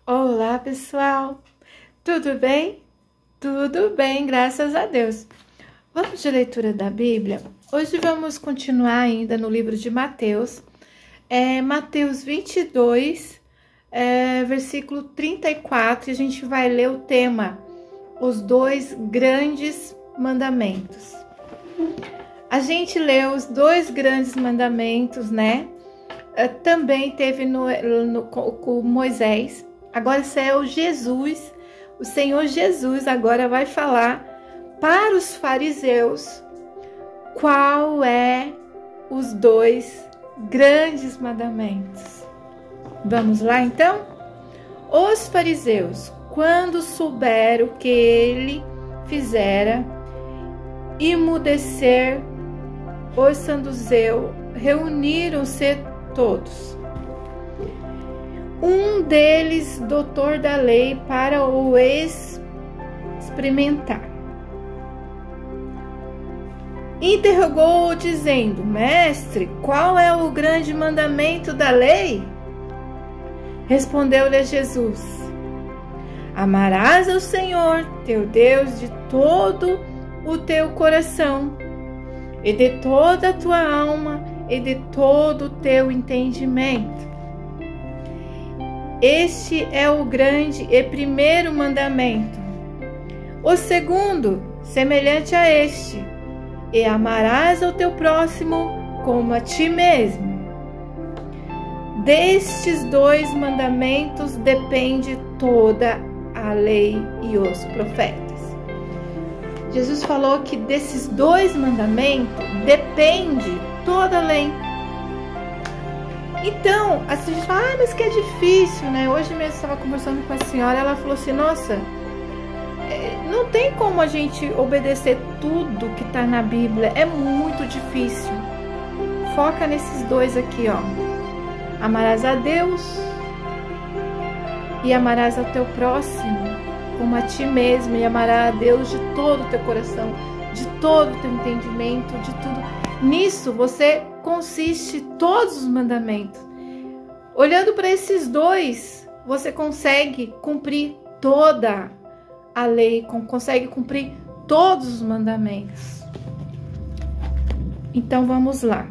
Olá, pessoal! Tudo bem? Tudo bem, graças a Deus. Vamos de leitura da Bíblia? Hoje vamos continuar ainda no livro de Mateus. Mateus 22, versículo 34, e a gente vai ler o tema, os dois grandes mandamentos. A gente leu os dois grandes mandamentos, né? Também teve com Moisés. Agora esse é o Jesus, o Senhor Jesus agora vai falar para os fariseus qual é os dois grandes mandamentos. Vamos lá então? Os fariseus, quando souberam que ele fizera emudecer os saduceus, reuniram-se todos. Um deles, doutor da lei, para o experimentar, interrogou-o dizendo: Mestre, qual é o grande mandamento da lei? Respondeu-lhe Jesus: Amarás ao Senhor teu Deus de todo o teu coração, e de toda a tua alma, e de todo o teu entendimento. Este é o grande e primeiro mandamento. O segundo, semelhante a este: e amarás ao teu próximo como a ti mesmo. Destes dois mandamentos depende toda a lei e os profetas. Jesus falou que desses dois mandamentos depende toda a lei. Então, a gente fala, mas que é difícil, né? Hoje mesmo eu estava conversando com a senhora, ela falou assim, nossa, não tem como a gente obedecer tudo que está na Bíblia, é muito difícil. Foca nesses dois aqui, ó. Amarás a Deus e amarás ao teu próximo como a ti mesmo, e amarás a Deus de todo o teu coração, de todo o teu entendimento, de tudo. Nisso você consiste todos os mandamentos. Olhando para esses dois, você consegue cumprir toda a lei, consegue cumprir todos os mandamentos. Então vamos lá.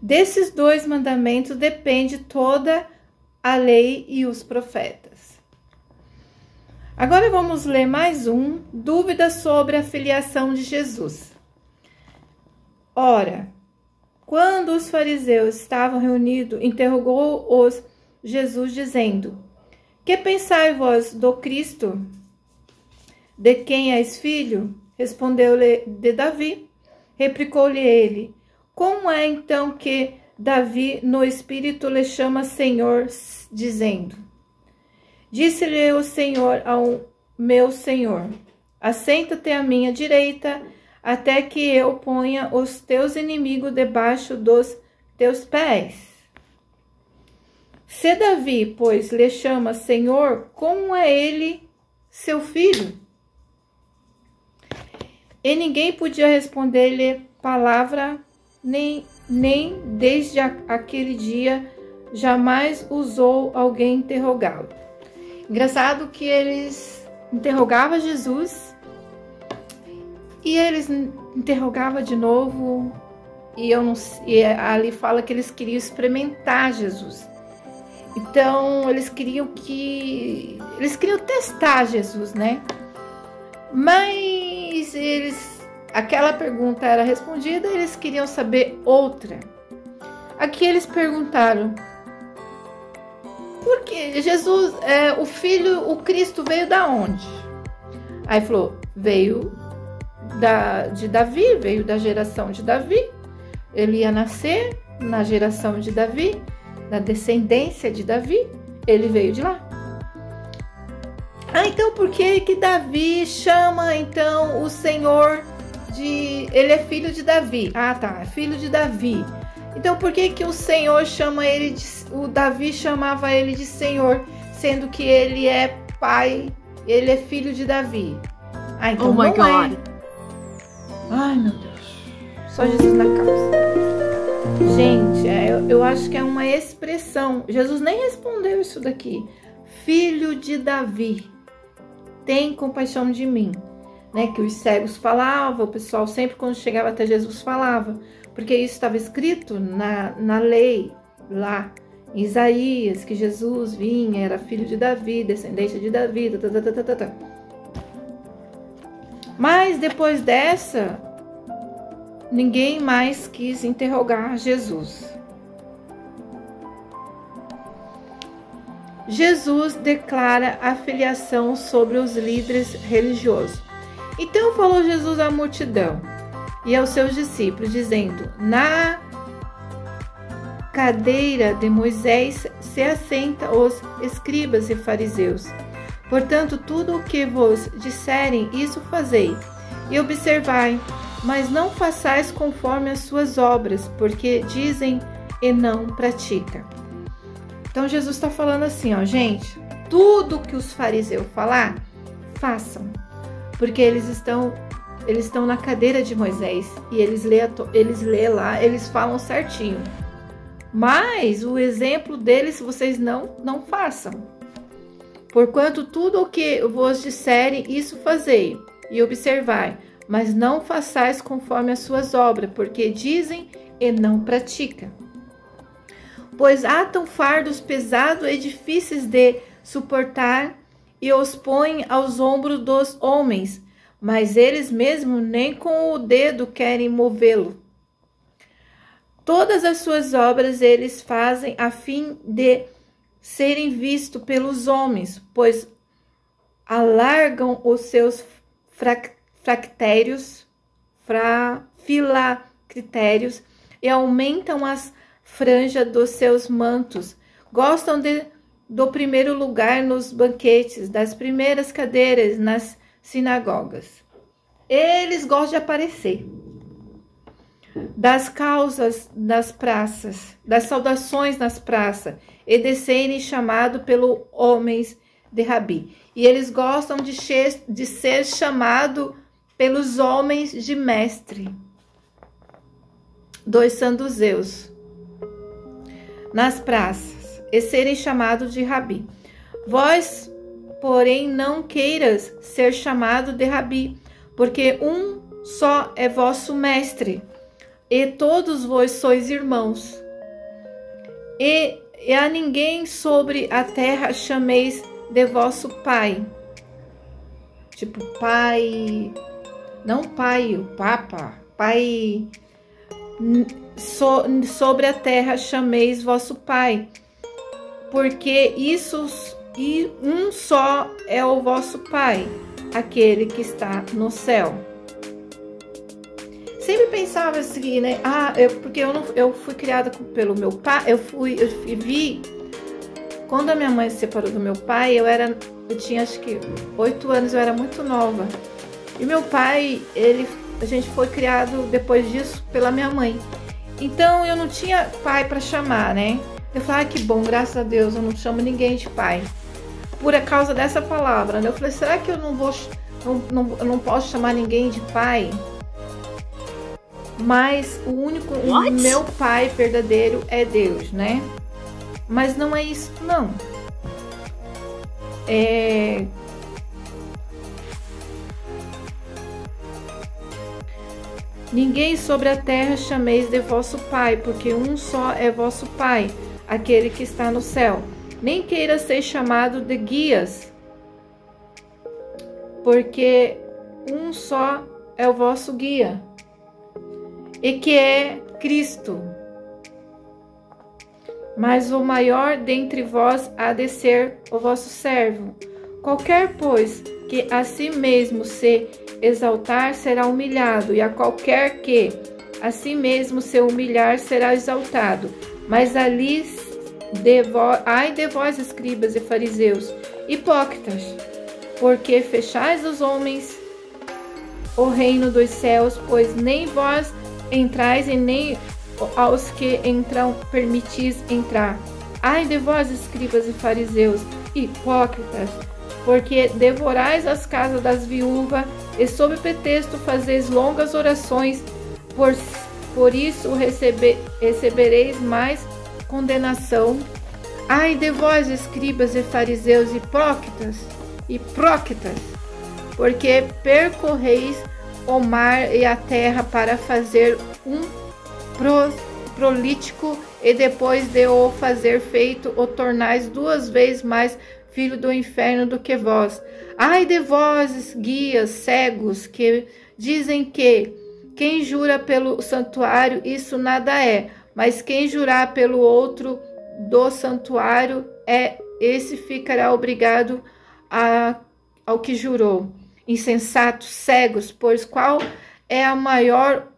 Desses dois mandamentos depende toda a lei e os profetas. Agora vamos ler mais um, dúvida sobre a filiação de Jesus. Ora, quando os fariseus estavam reunidos, interrogou-os Jesus, dizendo: Que pensai vós do Cristo? De quem és filho? Respondeu-lhe: de Davi. Replicou-lhe ele: Como é então que Davi no Espírito lhe chama Senhor, dizendo: Disse-lhe o Senhor ao meu Senhor: Assenta-te à minha direita, até que eu ponha os teus inimigos debaixo dos teus pés. Se Davi, pois, lhe chama Senhor, como é ele seu filho? E ninguém podia responder-lhe palavra, nem desde aquele dia jamais ousou alguém interrogá-lo. Engraçado que eles interrogavam Jesus e eles interrogavam de novo, e ali fala que eles queriam experimentar Jesus. Então eles queriam testar Jesus, né? Mas aquela pergunta era respondida, eles queriam saber outra. Aqui eles perguntaram: por que Jesus, o Filho, o Cristo, veio da onde? Aí falou: veio de Davi, veio da geração de Davi. Ele ia nascer na geração de Davi, da descendência de Davi. Ele veio de lá. Então por que Davi chama então o Senhor de... Ele é filho de Davi. Ah, tá, é filho de Davi. Então por que o Senhor chama ele de... O Davi chamava ele de Senhor, sendo que ele é pai, ele é filho de Davi? Ah, então oh my God. Ai, meu Deus. Só Jesus na causa. Gente, eu acho que é uma expressão. Jesus nem respondeu isso daqui. Filho de Davi, tem compaixão de mim. Né? Que os cegos falavam, o pessoal sempre quando chegava até Jesus falava. Porque isso estava escrito na lei, lá em Isaías, que Jesus vinha, era filho de Davi, descendente de Davi. Mas depois dessa, ninguém mais quis interrogar Jesus. Jesus declara a filiação sobre os líderes religiosos. Então falou Jesus à multidão e aos seus discípulos, dizendo: na cadeira de Moisés se assentam os escribas e fariseus. Portanto, tudo o que vos disserem, isso fazei, e observai, mas não façais conforme as suas obras, porque dizem e não praticam. Então Jesus está falando assim, ó, gente, tudo que os fariseus falar, façam, porque eles estão na cadeira de Moisés e eles lê lá, eles falam certinho. Mas o exemplo deles vocês não façam. Porquanto tudo o que vos disserem, isso fazei e observai, mas não façais conforme as suas obras, porque dizem e não praticam. Pois atam fardos pesados e difíceis de suportar e os põem aos ombros dos homens, mas eles mesmos nem com o dedo querem movê-lo. Todas as suas obras eles fazem a fim de serem vistos pelos homens, pois alargam os seus filactérios e aumentam as franjas dos seus mantos. Gostam do primeiro lugar nos banquetes, das primeiras cadeiras nas sinagogas. Eles gostam de aparecer. Das causas nas praças, das saudações nas praças, e de serem chamados pelos homens de Rabi. E eles gostam de ser chamados pelos homens de mestre, dos saduceus, nas praças, e serem chamados de Rabi. Vós, porém, não queiras ser chamado de Rabi, porque um só é vosso mestre, e todos vós sois irmãos. E a ninguém sobre a terra chameis de vosso pai. Tipo, pai, não pai, o papa, pai, sobre a terra chameis vosso pai, porque isso e um só é o vosso pai, aquele que está no céu. Sempre pensava assim, né? Porque eu fui criada pelo meu pai. Eu vi quando a minha mãe se separou do meu pai. Eu tinha acho que 8 anos. Eu era muito nova. E meu pai, a gente foi criado depois disso pela minha mãe. Então eu não tinha pai para chamar, né? Eu falei, que bom, graças a Deus, eu não chamo ninguém de pai. Por causa dessa palavra, né? Eu falei, será que eu não posso chamar ninguém de pai? Mas o meu pai verdadeiro é Deus, né? Mas não é isso, não. Ninguém sobre a terra chameis de vosso pai, porque um só é vosso pai, aquele que está no céu. Nem queira ser chamado de guias, porque um só é o vosso guia, e que é Cristo. Mas o maior dentre vós há de ser o vosso servo. Qualquer, pois, que a si mesmo se exaltar, será humilhado, e a qualquer que a si mesmo se humilhar, será exaltado. Mas ai de vós, escribas e fariseus, hipócritas, porque fechais os homens o reino dos céus, pois nem vós entrais e nem aos que entram permitis entrar. Ai de vós, escribas e fariseus, hipócritas, porque devorais as casas das viúvas e sob pretexto fazeis longas orações por isso recebereis mais condenação. Ai de vós, escribas e fariseus hipócritas, porque percorreis o mar e a terra para fazer um prolítico, e depois de o fazer feito, o tornais 2 vezes mais filho do inferno do que vós. Ai de vós, guias cegos, que dizem que quem jura pelo santuário, isso nada é, mas quem jurar pelo outro do santuário, esse ficará obrigado ao que jurou. Insensatos, cegos, pois qual é o maior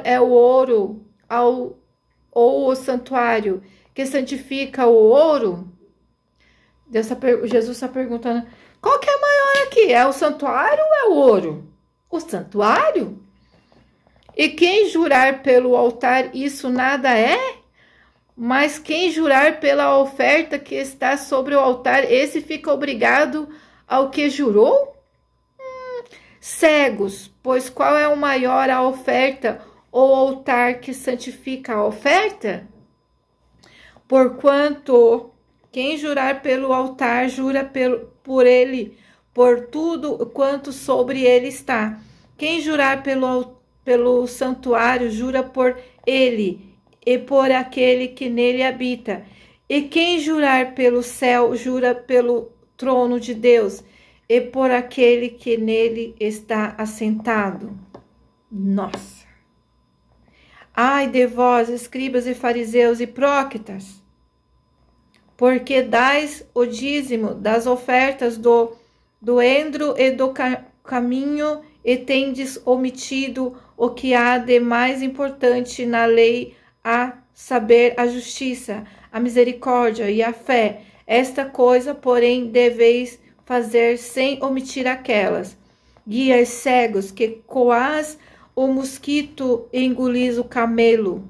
é o ouro ou o santuário que santifica o ouro? Jesus está perguntando, qual que é maior aqui? É o santuário ou é o ouro? O santuário? E quem jurar pelo altar, isso nada é? Mas quem jurar pela oferta que está sobre o altar, esse fica obrigado ao que jurou? Cegos, pois qual é o maior, a oferta ou altar que santifica a oferta? Porquanto quem jurar pelo altar, jura por ele, por tudo quanto sobre ele está. Quem jurar pelo santuário, jura por ele e por aquele que nele habita. E quem jurar pelo céu, jura pelo trono de Deus e por aquele que nele está assentado. Nossa! Ai de vós, escribas e fariseus hipócritas, porque dais o dízimo das ofertas do endro e do caminho, e tendes omitido o que há de mais importante na lei, a saber, a justiça, a misericórdia e a fé. Esta coisa, porém, deveis fazer sem omitir aquelas. Guias cegos, que coás o mosquito e engolis o camelo.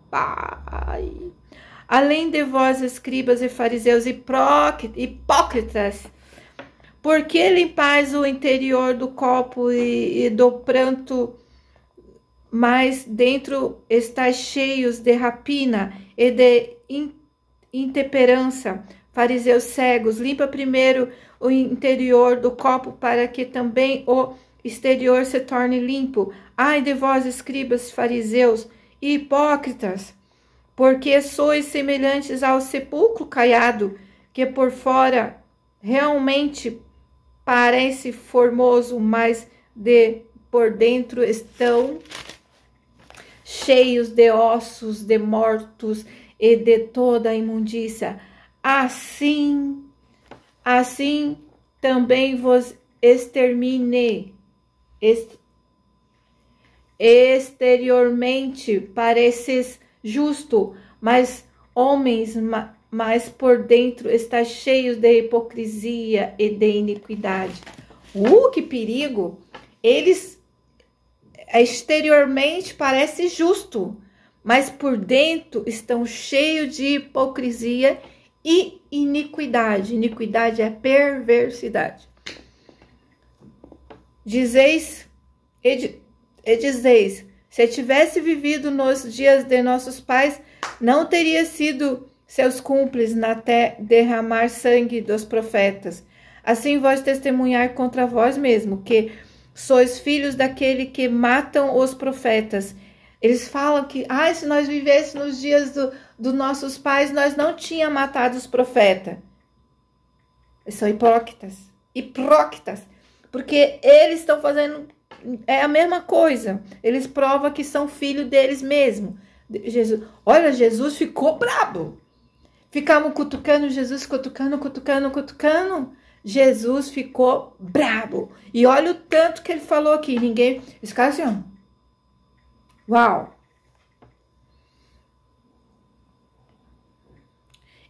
Pai! Além de vós, escribas e fariseus hipócritas, por que limpais o interior do copo e do pranto, mas dentro estáis cheios de rapina e de intemperança? Fariseus cegos, limpa primeiro o interior do copo, para que também o exterior se torne limpo. Ai de vós, escribas, fariseus e hipócritas, porque sois semelhantes ao sepulcro caiado, que por fora realmente parece formoso, mas por dentro estão cheios de ossos de mortos e de toda a imundícia. Assim também vos extermine. Exteriormente pareces justo, mas por dentro está cheio de hipocrisia e de iniquidade. Que perigo! Eles exteriormente parecem justos, mas por dentro estão cheios de hipocrisia e iniquidade. Iniquidade é perversidade. Dizeis, se tivesse vivido nos dias de nossos pais, não teria sido seus cúmplices até derramar sangue dos profetas. Assim vós testemunhar contra vós mesmo, que sois filhos daquele que matam os profetas. Eles falam que, se nós vivêssemos nos dias dos nossos pais, nós não tínhamos matado os profetas. Eles são hipócritas, porque eles estão fazendo a mesma coisa. Eles provam que são filhos deles mesmos. Jesus ficou brabo. Ficavam cutucando Jesus, cutucando. Jesus ficou brabo. E olha o tanto que ele falou aqui. Ninguém... Esse cara assim, ó. Uau!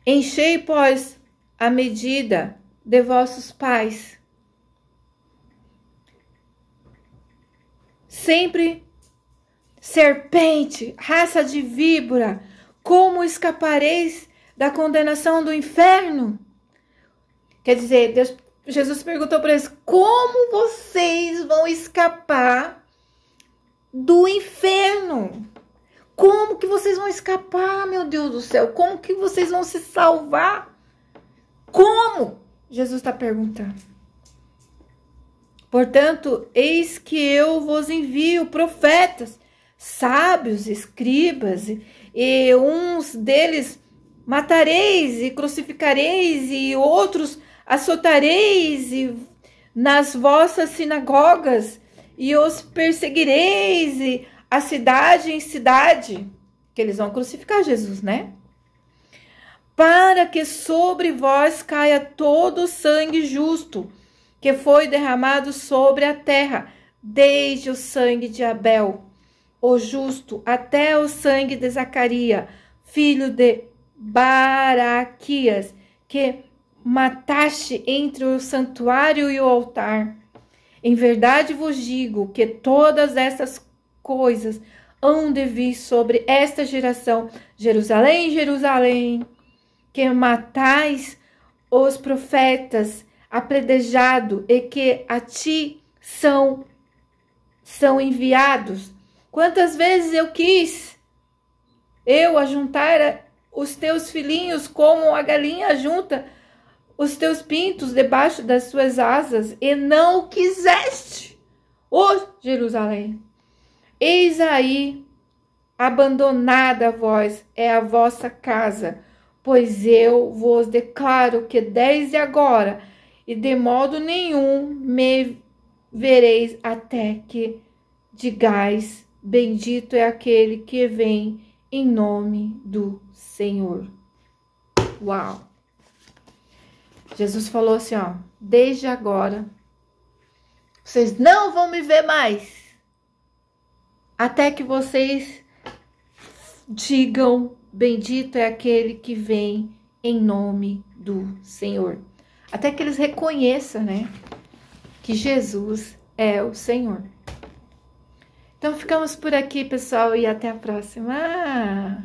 Enchei, pois, a medida de vossos pais. Sempre serpente, raça de víbora, como escapareis da condenação do inferno? Quer dizer, Jesus perguntou para eles, como vocês vão escapar do inferno. Como que vocês vão escapar, meu Deus do céu? Como que vocês vão se salvar? Como? Jesus está perguntando. Portanto, eis que eu vos envio profetas, sábios, escribas, e uns deles matareis e crucificareis, e outros açoitareis nas vossas sinagogas, e os perseguireis, e a cidade em cidade, que eles vão crucificar Jesus, né? Para que sobre vós caia todo o sangue justo, que foi derramado sobre a terra, desde o sangue de Abel, o justo, até o sangue de Zacarias, filho de Baraquias, que mataste entre o santuário e o altar. Em verdade vos digo que todas essas coisas hão de vir sobre esta geração. Jerusalém, Jerusalém, que matais os profetas apredejado e que a ti são enviados. Quantas vezes eu quis ajuntar os teus filhinhos como a galinha ajunta os teus pintos debaixo das suas asas, e não quiseste. Ó Jerusalém, eis aí, abandonada a vós é a vossa casa, pois eu vos declaro que desde agora e de modo nenhum me vereis até que digais, bendito é aquele que vem em nome do Senhor. Uau! Jesus falou assim, ó, desde agora, vocês não vão me ver mais, até que vocês digam, bendito é aquele que vem em nome do Senhor. Até que eles reconheçam, né, que Jesus é o Senhor. Então, ficamos por aqui, pessoal, e até a próxima.